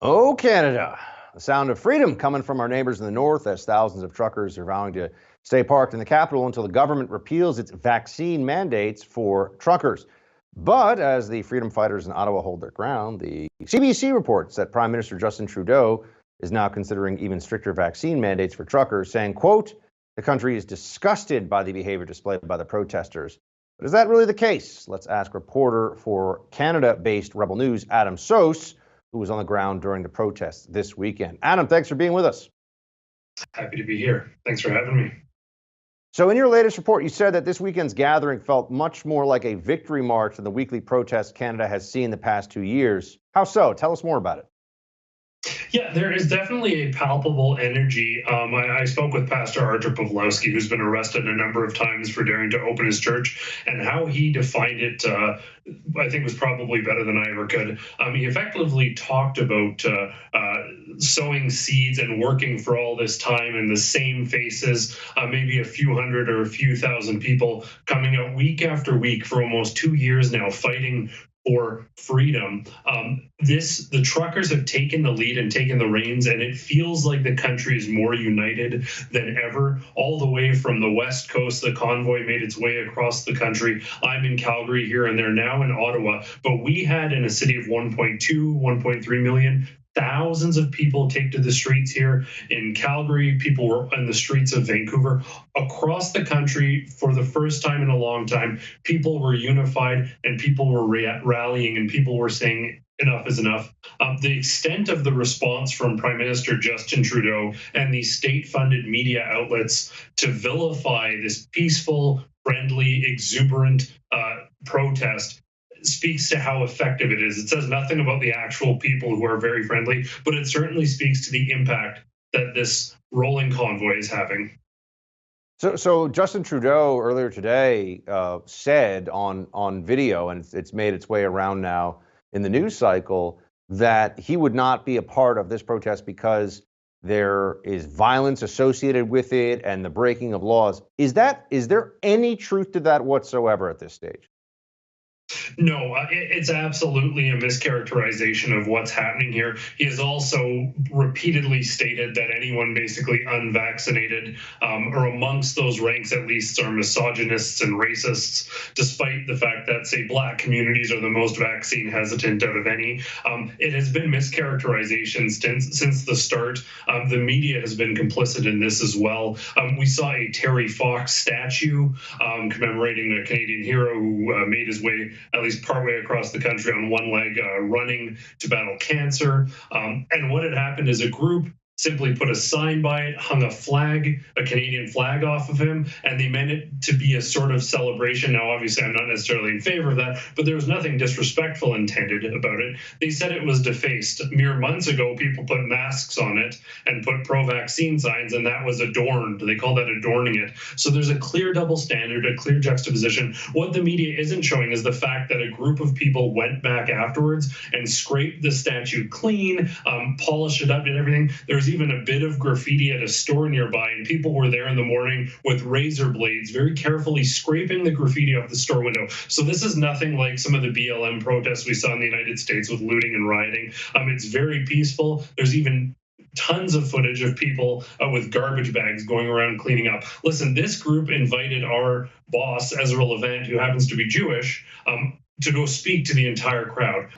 Oh, Canada. The sound of freedom coming from our neighbors in the north as thousands of truckers are vowing to stay parked in the capital until the government repeals its vaccine mandates for truckers. But as the freedom fighters in Ottawa hold their ground, the CBC reports that Prime Minister Justin Trudeau is now considering even stricter vaccine mandates for truckers, saying, quote, the country is disgusted by the behavior displayed by the protesters. But is that really the case? Let's ask reporter for Canada-based Rebel News, Adam Soos, who was on the ground during the protests this weekend. Adam, thanks for being with us. Happy to be here. Thanks for having me. So in your latest report, you said that this weekend's gathering felt much more like a victory march than the weekly protests Canada has seen the past 2 years. How so? Tell us more about it. Yeah, there is definitely a palpable energy. I spoke with Pastor Artur Pawlowski, who's been arrested a number of times for daring to open his church, and how he defined it, I think, was probably better than I ever could. He effectively talked about sowing seeds and working for all this time in the same faces, maybe a few hundred or a few thousand people coming out week after week for almost 2 years now, fighting for freedom. The truckers have taken the lead and taken the reins, and it feels like the country is more united than ever. All the way from the West Coast, the convoy made its way across the country. I'm in Calgary here, and they're now in Ottawa. But we had, in a city of 1.2, 1.3 million, thousands of people take to the streets here in Calgary. People were in the streets of Vancouver. Across the country, for the first time in a long time, people were unified and people were rallying and people were saying enough is enough. The extent of the response from Prime Minister Justin Trudeau and these state-funded media outlets to vilify this peaceful, friendly, exuberant protest speaks to how effective it is. It says nothing about the actual people who are very friendly, but it certainly speaks to the impact that this rolling convoy is having. So Justin Trudeau earlier today said on video, and it's made its way around now in the news cycle, that he would not be a part of this protest because there is violence associated with it and the breaking of laws. Is there any truth to that whatsoever at this stage? No, it's absolutely a mischaracterization of what's happening here. He has also repeatedly stated that anyone basically unvaccinated or amongst those ranks at least are misogynists and racists, despite the fact that, say, Black communities are the most vaccine hesitant out of any. It has been mischaracterization since the start. The media has been complicit in this as well. We saw a Terry Fox statue commemorating a Canadian hero who made his way at least partway across the country on one leg, running to battle cancer. And what had happened is a group simply put a sign by it, hung a flag, a Canadian flag off of him, and they meant it to be a sort of celebration. Now, obviously, I'm not necessarily in favor of that, but there was nothing disrespectful intended about it. They said it was defaced. Mere months ago, people put masks on it and put pro-vaccine signs, and that was adorned. They call that adorning it. So there's a clear double standard, a clear juxtaposition. What the media isn't showing is the fact that a group of people went back afterwards and scraped the statue clean, polished it up and everything. There's even a bit of graffiti at a store nearby, and people were there in the morning with razor blades, very carefully scraping the graffiti off the store window. So this is nothing like some of the BLM protests we saw in the United States with looting and rioting. It's very peaceful. There's even tons of footage of people with garbage bags going around cleaning up. Listen, this group invited our boss, Ezra Levant, who happens to be Jewish, to go speak to the entire crowd.